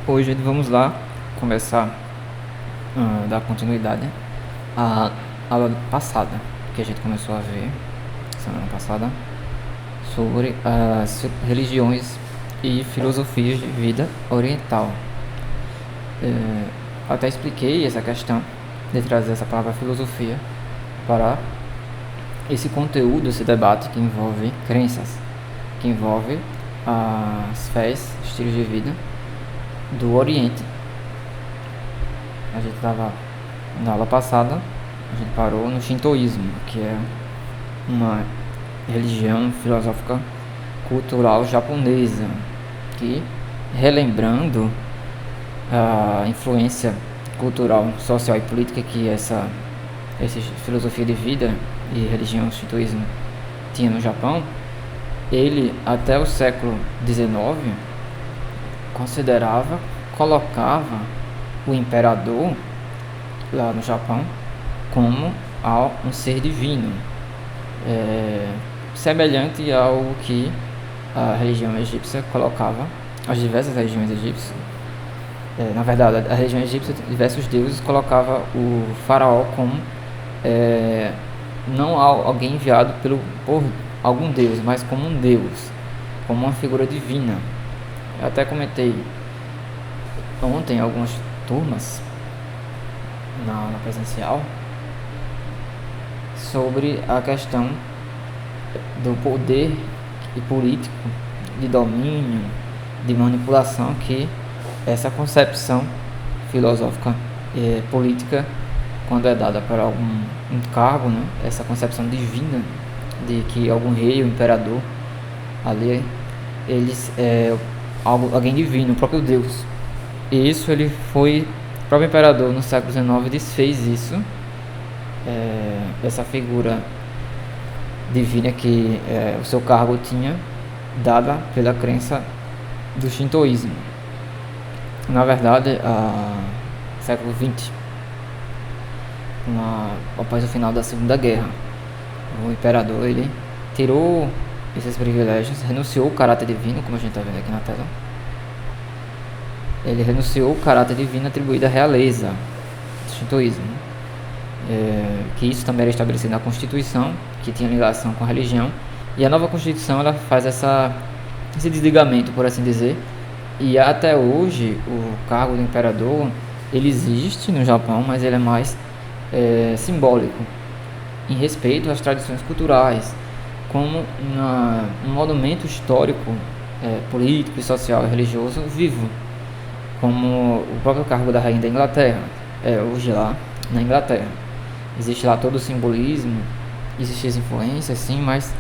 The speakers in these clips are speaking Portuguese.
Hoje vamos lá começar a dar continuidade à aula passada, que a gente começou a ver semana passada sobre as religiões e filosofias de vida oriental. Até expliquei essa questão de trazer essa palavra filosofia para esse conteúdo, esse debate que envolve crenças, que envolve as fés, estilos de vida do Oriente. A gente estava na aula passada, a gente parou no Shintoísmo, que é uma religião filosófica cultural japonesa, que, relembrando a influência cultural, social e política que essa filosofia de vida e religião shintoísmo tinha no Japão, ele até o século XIX colocava o imperador lá no Japão como um ser divino, semelhante ao que a religião egípcia colocava, as diversas religiões egípcias. Na verdade, a religião egípcia, diversos deuses, colocava o faraó como não alguém enviado por algum deus, mas como um deus, como uma figura divina. Eu até comentei ontem em algumas turmas na presencial sobre a questão do poder político, de domínio, de manipulação que essa concepção filosófica e política, quando é dada para algum cargo, né, essa concepção divina de que algum rei ou imperador ali alguém divino, o próprio Deus. E isso o próprio imperador no século XIX desfez isso, essa figura divina que o seu cargo tinha, dada pela crença do shintoísmo. Na verdade, século XX, após o final da Segunda Guerra, o imperador ele tirou esses privilégios, renunciou ao caráter divino, como a gente está vendo aqui na tela. Ele renunciou ao caráter divino atribuído à realeza do shintoísmo, que isso também era estabelecido na Constituição, que tinha ligação com a religião, e a nova Constituição ela faz esse desligamento, por assim dizer, e até hoje o cargo do imperador ele existe no Japão, mas ele é mais simbólico, em respeito às tradições culturais, como um monumento histórico, político, social e religioso vivo, como o próprio cargo da rainha da Inglaterra, hoje lá na Inglaterra. Existe lá todo o simbolismo, existem as influências, sim, mas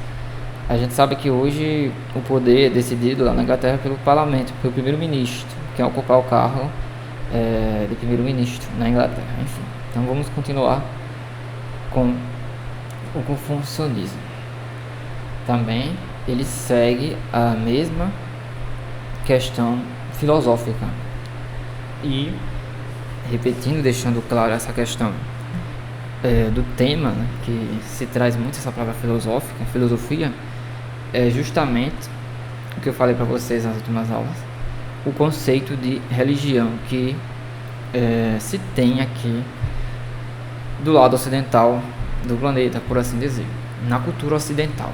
a gente sabe que hoje o poder é decidido lá na Inglaterra pelo parlamento, pelo primeiro-ministro, que é ocupar o cargo de primeiro-ministro na Inglaterra. Enfim, então vamos continuar com o confucionismo. Também ele segue a mesma questão filosófica e, repetindo, deixando claro essa questão do tema, né, que se traz muito essa palavra filosofia, é justamente o que eu falei para vocês nas últimas aulas, o conceito de religião que se tem aqui do lado ocidental do planeta, por assim dizer, na cultura ocidental.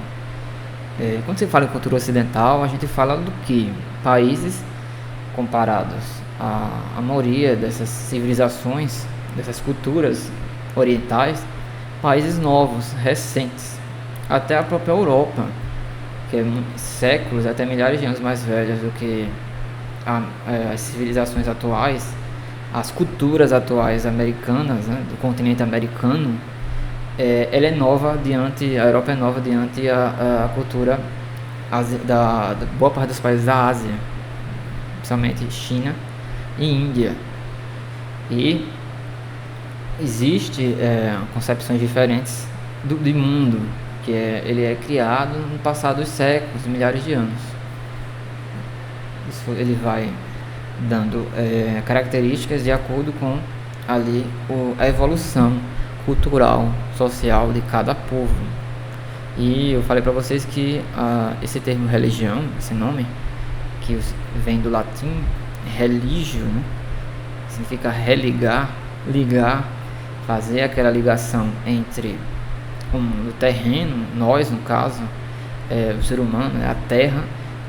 Quando se fala em cultura ocidental, a gente fala do que? Países comparados à maioria dessas civilizações, dessas culturas orientais, países novos, recentes, até a própria Europa, que é séculos, até milhares de anos mais velhas do que as civilizações atuais, as culturas atuais americanas, né, do continente americano. Ela é nova a Europa é nova diante a cultura da boa parte dos países da Ásia, principalmente China e Índia. E existe concepções diferentes do mundo, que ele é criado no passado dos séculos, milhares de anos. Isso ele vai dando características de acordo com a evolução cultural, social de cada povo. E eu falei para vocês que esse termo religião, esse nome, que vem do latim, religio, né? Significa religar, ligar, fazer aquela ligação entre o terreno, nós no caso, o ser humano, a terra,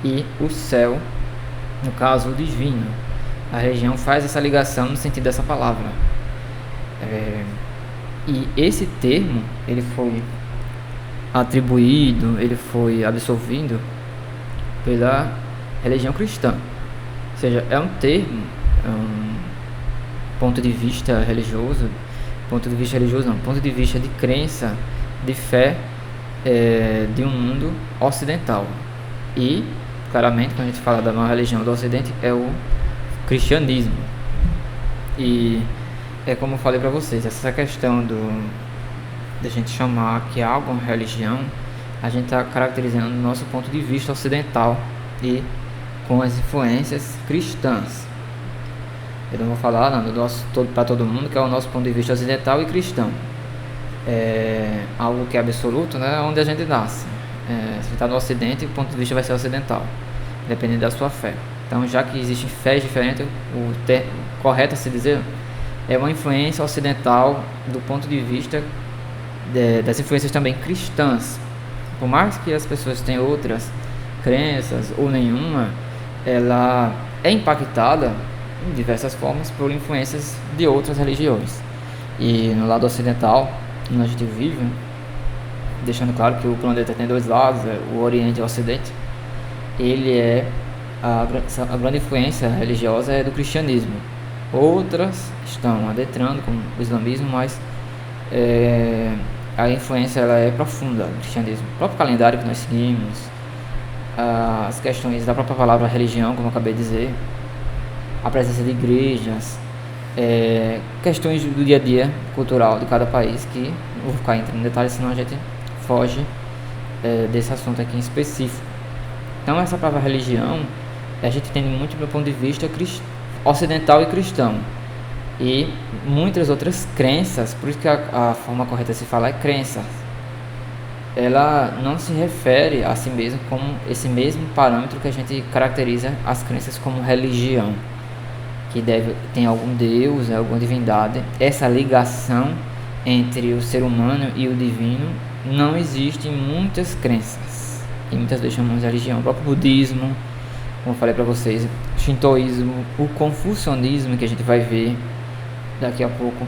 e o céu, no caso o divino. A religião faz essa ligação no sentido dessa palavra. E esse termo, ele foi atribuído, ele foi absorvido pela religião cristã. Ou seja, é um termo, ponto de vista religioso, ponto de vista de crença, de fé, de um mundo ocidental. E, claramente, quando a gente fala da maior religião do Ocidente, é o cristianismo. E é como eu falei para vocês, essa questão de a gente chamar que algo é uma religião, a gente está caracterizando o nosso ponto de vista ocidental e com as influências cristãs. Eu não vou falar para todo mundo que é o nosso ponto de vista ocidental e cristão. É algo que é absoluto, né? Onde a gente nasce. Se você está no Ocidente, o ponto de vista vai ser ocidental, dependendo da sua fé. Então, já que existem fés diferentes, o correto a se dizer é uma influência ocidental do ponto de vista das influências também cristãs. Por mais que as pessoas tenham outras crenças ou nenhuma, ela é impactada em diversas formas por influências de outras religiões. E no lado ocidental, onde a gente vive, deixando claro que o planeta tem dois lados, o Oriente e o Ocidente, ele a grande influência religiosa é do cristianismo. Outras estão adentrando, como o islamismo, mas a influência ela é profunda do cristianismo. O próprio calendário que nós seguimos, as questões da própria palavra religião, como eu acabei de dizer, a presença de igrejas, questões do dia a dia cultural de cada país, que não vou ficar entrando em detalhes, senão a gente foge desse assunto aqui em específico. Então, essa palavra religião, a gente tem muito do ponto de vista ocidental e cristão, e muitas outras crenças, por isso que a forma correta de se falar é crença. Ela não se refere a si mesma como esse mesmo parâmetro que a gente caracteriza as crenças como religião, que tem algum Deus, alguma divindade. Essa ligação entre o ser humano e o divino não existe em muitas crenças, e muitas vezes chamamos de religião. O próprio budismo, como eu falei para vocês, o shintoísmo, o confucionismo, que a gente vai ver daqui a pouco.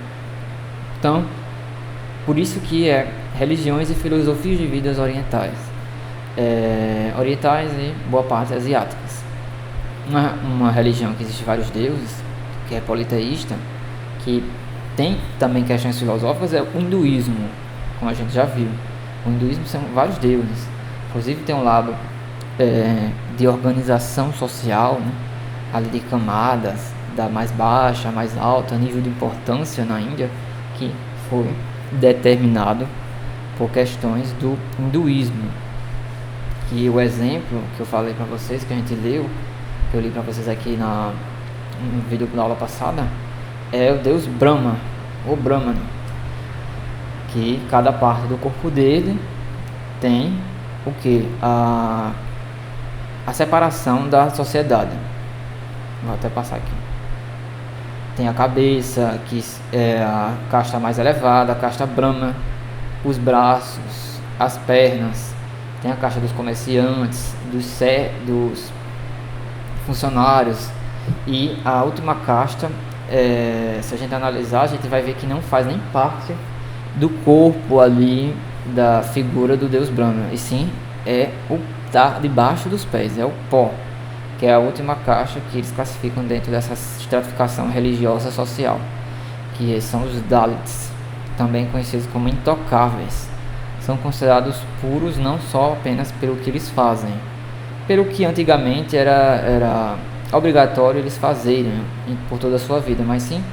Então, por isso que religiões e filosofias de vidas orientais, orientais e boa parte asiáticas. Uma religião que existe vários deuses, que é politeísta, que tem também questões filosóficas, é o hinduísmo, como a gente já viu. O hinduísmo são vários deuses, inclusive tem um lado de organização social, né? Ali de camadas, da mais baixa, mais alta, nível de importância na Índia, que foi determinado por questões do hinduísmo. Que o exemplo que eu falei para vocês, que a gente leu, que eu li para vocês aqui no vídeo da aula passada, é o deus Brahma, ou Brahmana, que cada parte do corpo dele tem o que? A separação da sociedade. Vou até passar aqui. Tem a cabeça, que é a casta mais elevada, a casta Brahma, os braços, as pernas, tem a casta dos comerciantes, dos funcionários, e a última casta, se a gente analisar, a gente vai ver que não faz nem parte do corpo ali da figura do deus Brahma, e sim tá debaixo dos pés, é o pó, que é a última caixa que eles classificam dentro dessa estratificação religiosa social, que são os Dalits, também conhecidos como intocáveis. São considerados puros não só apenas pelo que eles fazem, pelo que antigamente era obrigatório eles fazerem por toda a sua vida, mas sim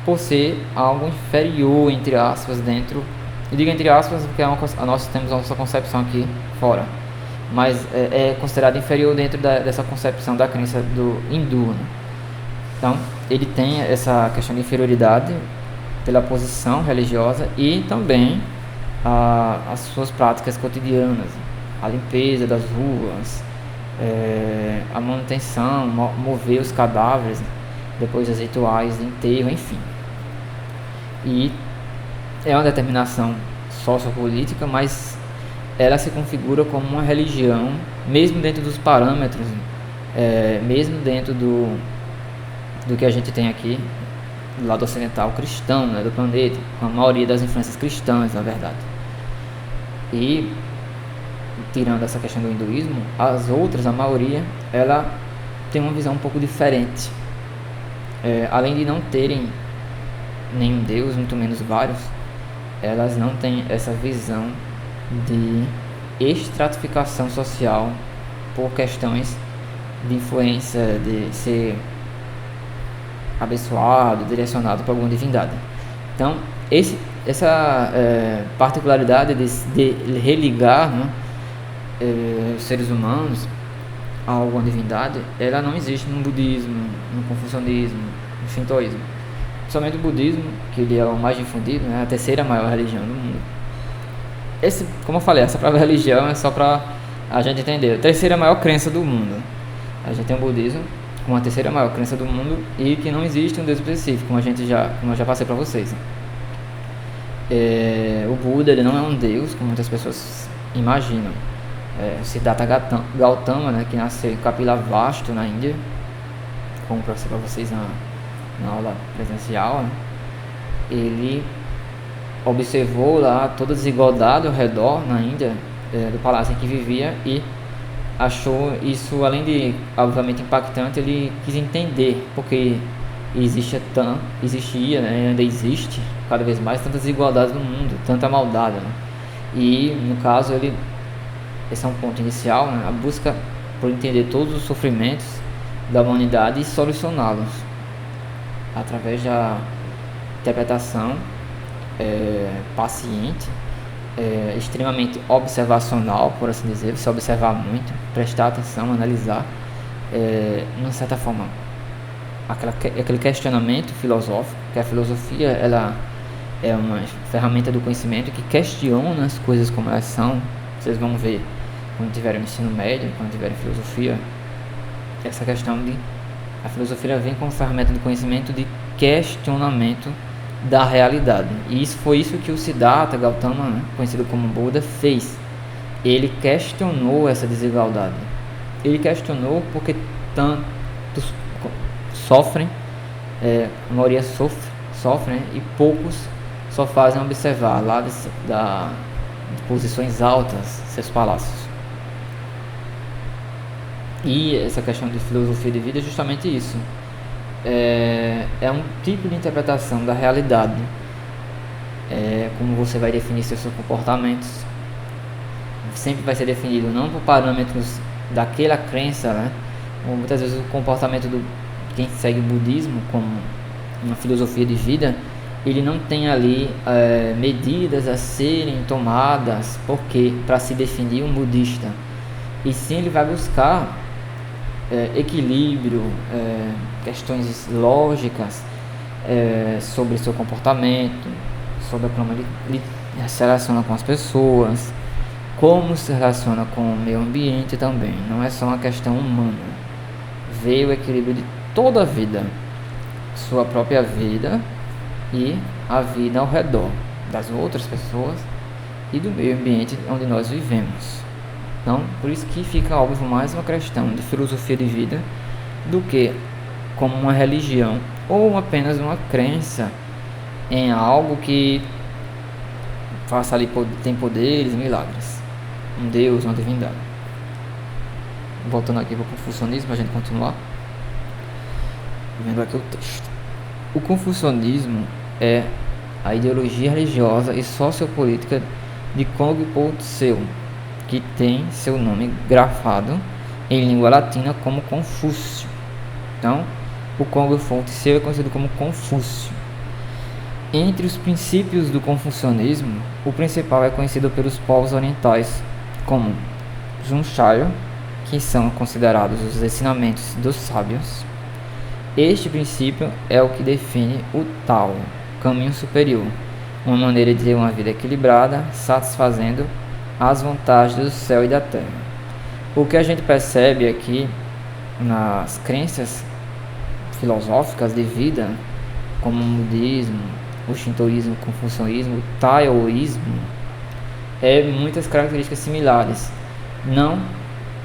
por ser algo inferior, entre aspas, dentro. Eu digo entre aspas porque nós temos a nossa concepção aqui fora, mas é considerado inferior dentro dessa concepção da crença do hindu, né? Então, ele tem essa questão de inferioridade pela posição religiosa e também as suas práticas cotidianas, a limpeza das ruas, a manutenção, mover os cadáveres depois dos rituais de enterro, enfim. E é uma determinação sociopolítica, mas ela se configura como uma religião, mesmo dentro dos parâmetros, mesmo dentro do que a gente tem aqui do lado ocidental cristão, né, do planeta, com a maioria das influências cristãs, na verdade. E tirando essa questão do hinduísmo, as outras, a maioria, ela tem uma visão um pouco diferente. Além de não terem nenhum deus, muito menos vários, elas não têm essa visão de estratificação social por questões de influência, de ser abençoado, direcionado por alguma divindade. Então, essa particularidade de religar, né, os seres humanos a alguma divindade, ela não existe no budismo, no confucionismo, no shintoísmo. Somente o budismo, que ele é o mais difundido, né, a terceira maior religião do mundo. Como eu falei, essa própria religião é só para a gente entender. A terceira maior crença do mundo. A gente tem o budismo como a terceira maior crença do mundo e que não existe um Deus específico, como eu já passei para vocês. O Buda, ele não é um Deus, como muitas pessoas imaginam. Siddhartha Gautama, né, que nasceu em Kapilavastu, na Índia, como eu passei para vocês na aula presencial, né, ele observou lá toda a desigualdade ao redor na Índia, do palácio em que vivia, e achou isso, além de obviamente impactante, ele quis entender porque existia, né, ainda existe cada vez mais tanta desigualdade no mundo, tanta maldade, né? E no caso esse é um ponto inicial, né, a busca por entender todos os sofrimentos da humanidade e solucioná-los através da interpretação paciente, extremamente observacional, por assim dizer, você observar muito, prestar atenção, analisar, de uma certa forma, aquele questionamento filosófico, que a filosofia ela é uma ferramenta do conhecimento que questiona as coisas como elas são. Vocês vão ver quando tiverem ensino médio, quando tiverem filosofia, essa questão de a filosofia vem como ferramenta do conhecimento de questionamento da realidade. E foi isso que o Siddhartha Gautama, né, conhecido como Buda, fez. Ele questionou essa desigualdade. Ele questionou porque tantos sofrem, a maioria sofre, né, e poucos só fazem observar lá de posições altas seus palácios. E essa questão de filosofia de vida é justamente isso. É um tipo de interpretação da realidade, como você vai definir seus comportamentos. Sempre vai ser definido não por parâmetros daquela crença, né? Ou muitas vezes o comportamento de quem segue o budismo como uma filosofia de vida, ele não tem ali medidas a serem tomadas porque para se definir um budista, e sim ele vai buscar equilíbrio, questões lógicas sobre seu comportamento, sobre como ele se relaciona com as pessoas, como se relaciona com o meio ambiente também. Não é só uma questão humana, vê o equilíbrio de toda a vida, sua própria vida e a vida ao redor das outras pessoas e do meio ambiente onde nós vivemos. Então, por isso que fica óbvio mais uma questão de filosofia de vida do que como uma religião ou apenas uma crença em algo que faça ali, tem poderes, milagres, um Deus, uma divindade. Voltando aqui para o confucionismo, a gente continuar vendo aqui o texto. O confucionismo é a ideologia religiosa e sociopolítica de Kongpo Tseu, que tem seu nome grafado em língua latina como Confúcio. Então, o Kongpo Tseu é conhecido como Confúcio. Entre os princípios do confucionismo, o principal é conhecido pelos povos orientais como Zhuangya, que são considerados os ensinamentos dos sábios. Este princípio é o que define o Tao, caminho superior, uma maneira de ter uma vida equilibrada, satisfazendo as vontades do céu e da terra. O que a gente percebe aqui nas crenças filosóficas de vida, como o budismo, o shintoísmo, o confucionismo, o taoísmo, é muitas características similares. Não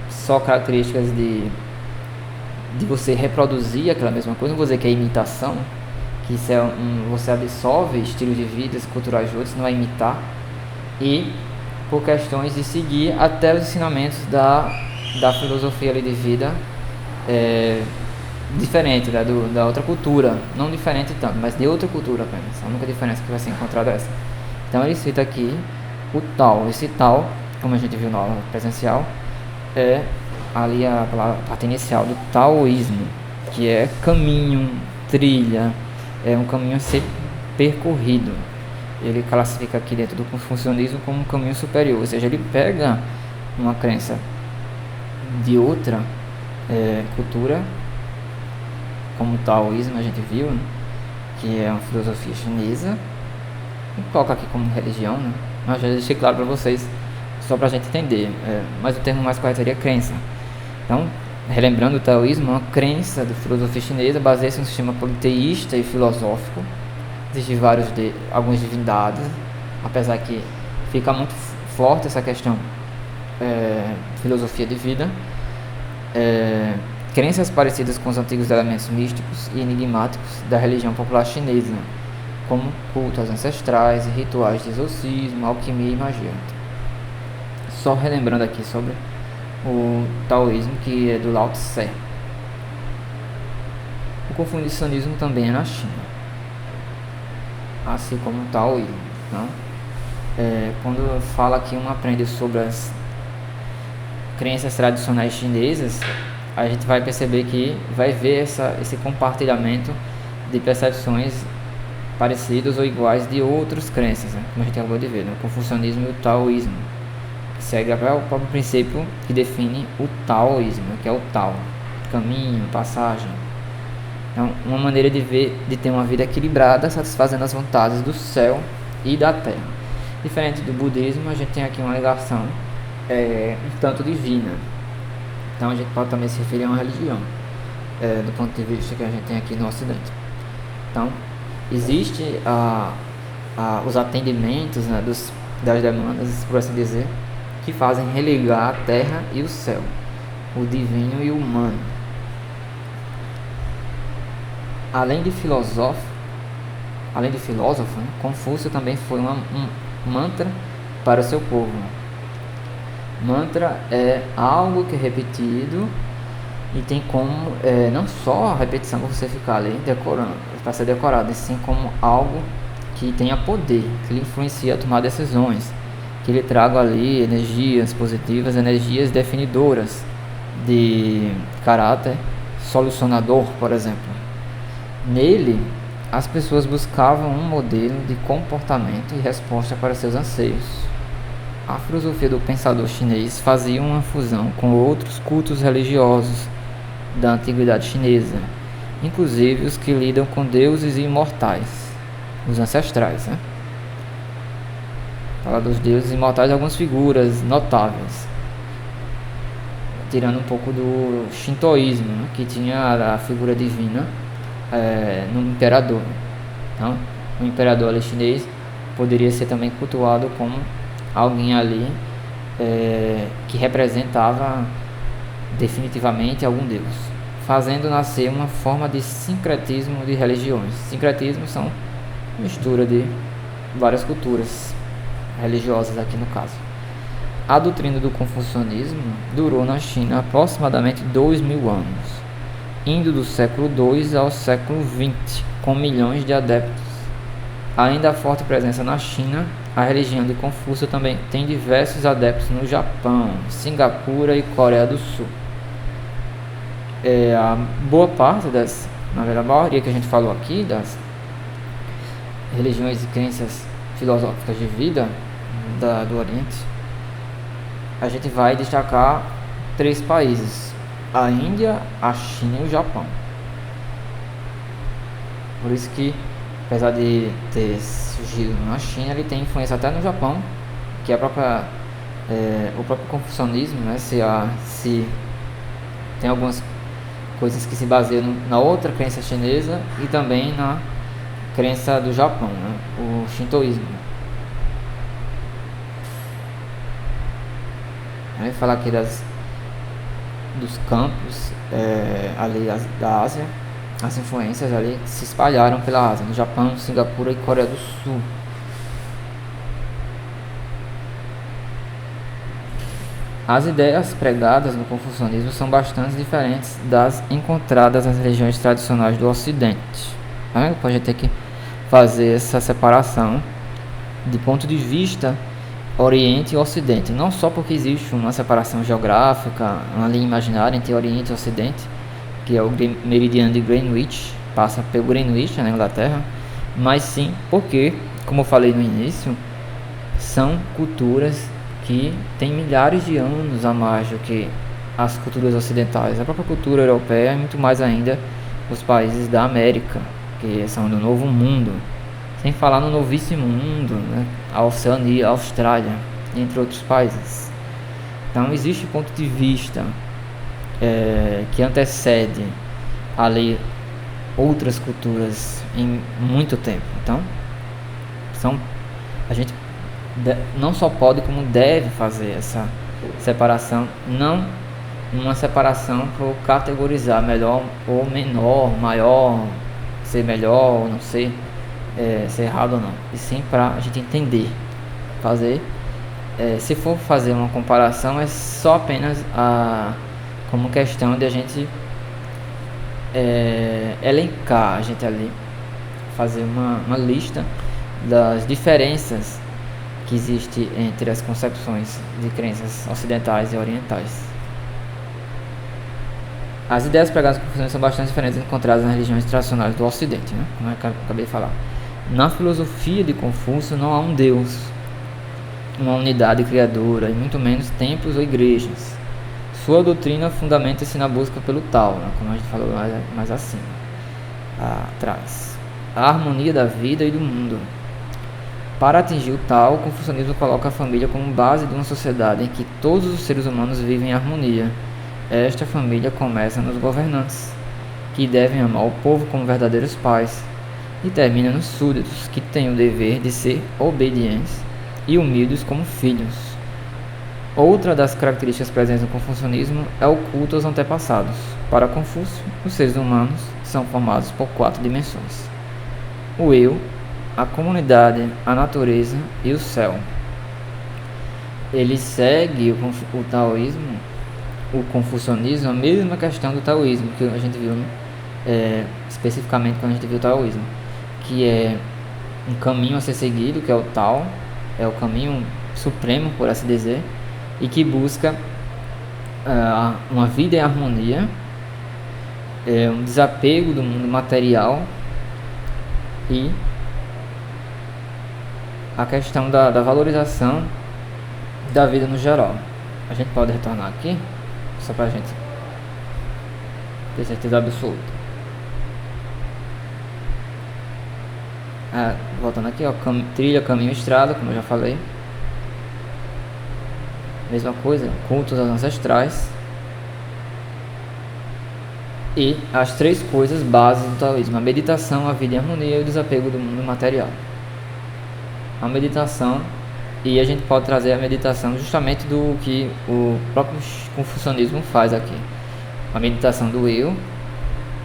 só características de você reproduzir aquela mesma coisa, não vou dizer que é imitação, que isso é você absorve estilos de vida culturais de outros, não é imitar, e por questões de seguir até os ensinamentos da filosofia ali de vida diferente, né, da outra cultura, não diferente tanto, mas de outra cultura apenas. A única diferença que vai ser encontrada é essa. Então ele cita aqui o Tao. Esse Tao, como a gente viu na aula presencial, é ali a parte inicial do taoísmo, que é caminho, trilha, é um caminho a ser percorrido. Ele classifica aqui dentro do confucionismo como um caminho superior, ou seja, ele pega uma crença de outra cultura, como o taoísmo a gente viu, né, que é uma filosofia chinesa, e coloca aqui como religião, né, mas já deixei claro para vocês, só para a gente entender, mas o termo mais correto seria crença. Então, relembrando, o taoísmo é uma crença da filosofia chinesa, baseia-se em um sistema politeísta e filosófico. Existem algumas divindades, apesar que fica muito forte essa questão filosofia de vida. Crenças parecidas com os antigos elementos místicos e enigmáticos da religião popular chinesa, como cultos ancestrais, rituais de exorcismo, alquimia e magia. Só relembrando aqui sobre o taoísmo, que é do Lao Tse. O confucionismo também é na China, assim como o taoísmo, né? Quando fala que um aprende sobre as crenças tradicionais chinesas, a gente vai perceber que vai ver esse compartilhamento de percepções parecidas ou iguais de outras crenças, né? Como a gente acabou de ver, o confucionismo e o taoísmo, que segue o próprio princípio que define o taoísmo, que é o Tao, caminho, passagem. Então, uma maneira de ter uma vida equilibrada, satisfazendo as vontades do céu e da terra. Diferente do budismo, a gente tem aqui uma ligação um tanto divina. Então a gente pode também se referir a uma religião, do ponto de vista que a gente tem aqui no Ocidente. Então, existe os atendimentos, né, das demandas, por assim dizer, que fazem religar a terra e o céu, o divino e o humano. Além de filósofo, né, Confúcio também foi um mantra para o seu povo. Mantra é algo que é repetido e tem como não só a repetição para você ficar ali decorando, para ser decorado, e sim como algo que tenha poder, que lhe influencia a tomar decisões, que lhe traga ali energias positivas, energias definidoras de caráter solucionador, por exemplo. Nele, as pessoas buscavam um modelo de comportamento e resposta para seus anseios. A filosofia do pensador chinês fazia uma fusão com outros cultos religiosos da antiguidade chinesa, inclusive os que lidam com deuses imortais, os ancestrais, né? Fala dos deuses imortais, algumas figuras notáveis, tirando um pouco do shintoísmo, né, que tinha a figura divina no imperador. Então, o imperador ali chinês poderia ser também cultuado como alguém ali que representava definitivamente algum deus, fazendo nascer uma forma de sincretismo de religiões. Sincretismo são mistura de várias culturas religiosas aqui no caso. A doutrina do confucionismo durou na China aproximadamente 2.000 anos, indo do século II ao século XX, com milhões de adeptos. Além da forte presença na China, a religião de Confúcio também tem diversos adeptos no Japão, Singapura e Coreia do Sul. A boa parte na verdade, a maioria que a gente falou aqui, das religiões e crenças filosóficas de vida do Oriente, a gente vai destacar 3 países: a Índia, a China e o Japão. Por isso que, apesar de ter surgido na China, ele tem influência até no Japão, que a própria o próprio confucionismo, né, se tem algumas coisas que se baseiam na outra crença chinesa e também na crença do Japão, né, o shintoísmo. Aí falar aqui dos campos ali da Ásia, as influências ali se espalharam pela Ásia, no Japão, Singapura e Coreia do Sul. As ideias pregadas no confucionismo são bastante diferentes das encontradas nas religiões tradicionais do Ocidente. A gente tem que fazer essa separação de ponto de vista Oriente e Ocidente, não só porque existe uma separação geográfica, uma linha imaginária entre Oriente e Ocidente, que é o meridiano de Greenwich, passa pelo Greenwich, na Inglaterra, mas sim porque, como eu falei no início, são culturas que têm milhares de anos a mais do que as culturas ocidentais. A própria cultura europeia e muito mais ainda os países da América, que são do Novo Mundo, sem falar no Novíssimo Mundo, né? A Oceania, a Austrália, entre outros países. Então existe ponto de vista que antecede ali outras culturas em muito tempo. Então a gente não só pode como deve fazer essa separação, não uma separação para categorizar melhor ou menor, maior, ser melhor ou não ser, ser errado ou não, e sim para a gente entender, fazer, se for fazer uma comparação é só apenas como questão de a gente elencar, a gente ali fazer uma lista das diferenças que existe entre as concepções de crenças ocidentais e orientais. As ideias pregadas por Confúcio são bastante diferentes encontradas nas religiões tradicionais do Ocidente, né? Como eu acabei de falar. Na filosofia de Confúcio não há um Deus, uma unidade criadora, e muito menos templos ou igrejas. Sua doutrina fundamenta-se na busca pelo tal, né? Como a gente falou mais acima, atrás. A harmonia da vida e do mundo. Para atingir o tal, o confucionismo coloca a família como base de uma sociedade em que todos os seres humanos vivem em harmonia. Esta família começa nos governantes, que devem amar o povo como verdadeiros pais, e termina nos súditos, que têm o dever de ser obedientes e humildes como filhos. Outra das características presentes no confucionismo é o culto aos antepassados. Para Confúcio, os seres humanos são formados por 4 dimensões: o eu, a comunidade, a natureza e o céu. Ele segue o taoísmo, o confucionismo, a mesma questão do taoísmo que a gente viu, especificamente quando a gente viu o taoísmo, que é um caminho a ser seguido, que é o Tao, é o caminho supremo, por assim dizer, e que busca uma vida em harmonia, um desapego do mundo material e a questão da valorização da vida no geral. A gente pode retornar aqui, só para a gente ter certeza absoluta. Voltando aqui, ó, trilha, caminho, estrada, como eu já falei. Mesma coisa, cultos aos ancestrais. E as 3 coisas bases do taoísmo: a meditação, a vida em harmonia e o desapego do mundo material. A meditação, e a gente pode trazer a meditação justamente do que o próprio confucionismo faz aqui: a meditação do eu,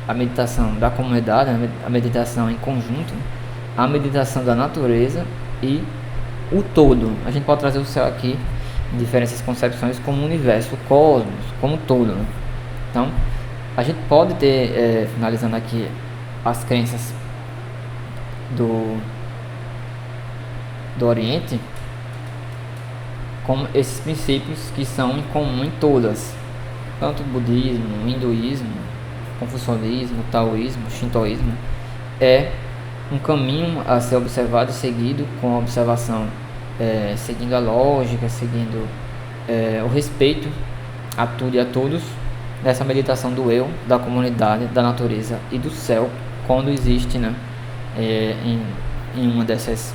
a meditação da comunidade, a meditação em conjunto, a meditação da natureza e o todo. A gente pode trazer o céu aqui em diferentes concepções como o universo, o cosmos, como todo, né? Então a gente pode ter, finalizando aqui, as crenças do Oriente, como esses princípios que são em comum em todas, tanto o budismo, o hinduísmo, o confucionismo, o taoísmo, o shintoísmo, é um caminho a ser observado e seguido com a observação, seguindo a lógica, seguindo o respeito a tudo e a todos, nessa meditação do eu, da comunidade, da natureza e do céu, quando existe, né, em uma dessas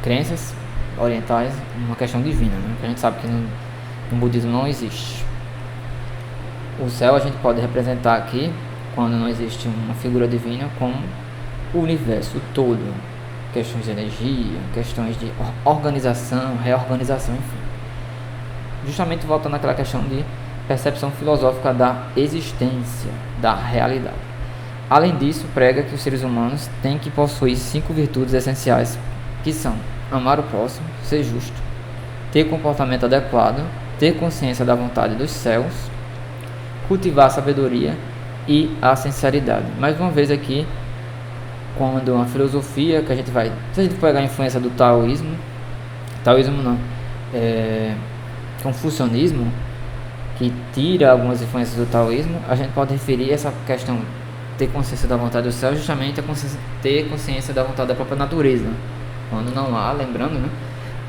crenças, orientais uma questão divina, né? Que a gente sabe que no budismo não existe. O céu a gente pode representar aqui, quando não existe uma figura divina, como o universo todo, questões de energia, questões de organização, reorganização, enfim. Justamente voltando àquela questão de percepção filosófica da existência, da realidade. Além disso, prega que os seres humanos têm que possuir 5 virtudes essenciais, que são amar o próximo, ser justo, ter comportamento adequado, ter consciência da vontade dos céus, cultivar a sabedoria e a sinceridade. Mais uma vez aqui, quando uma filosofia que a gente vai... Se a gente pegar a influência do taoísmo não, confucionismo, que tira algumas influências do taoísmo, a gente pode referir essa questão ter consciência da vontade do céu justamente a ter consciência da vontade da própria natureza, quando não há, lembrando, né,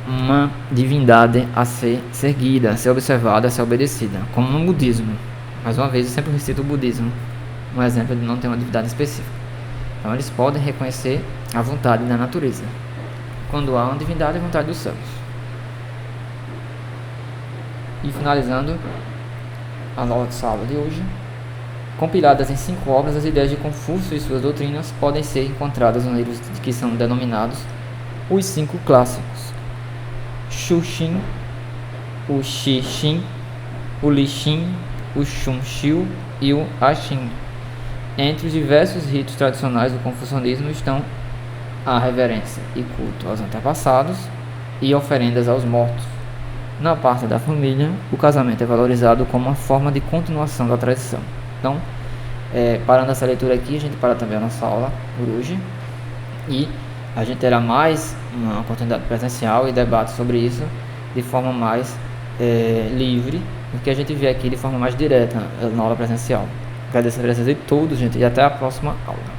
uma divindade a ser seguida, a ser observada, a ser obedecida, como no budismo. Mais uma vez, eu sempre recito o budismo, um exemplo de não ter uma divindade específica. Então eles podem reconhecer a vontade da natureza, quando há uma divindade, a vontade dos céus. E finalizando a nossa aula de hoje, compiladas em 5 obras, as ideias de Confúcio e suas doutrinas podem ser encontradas nos livros que são denominados os 5 clássicos: Shuxin, o Xixin, o Lixin, o Xunxiu e o Axin. Entre os diversos ritos tradicionais do confucionismo estão a reverência e culto aos antepassados e oferendas aos mortos. Na parte da família, o casamento é valorizado como uma forma de continuação da tradição. Então, parando essa leitura aqui, a gente para também a nossa aula por hoje e a gente terá mais uma oportunidade presencial e debate sobre isso de forma mais livre do que a gente vê aqui de forma mais direta na aula presencial. Agradeço a presença de todos, gente, e até a próxima aula.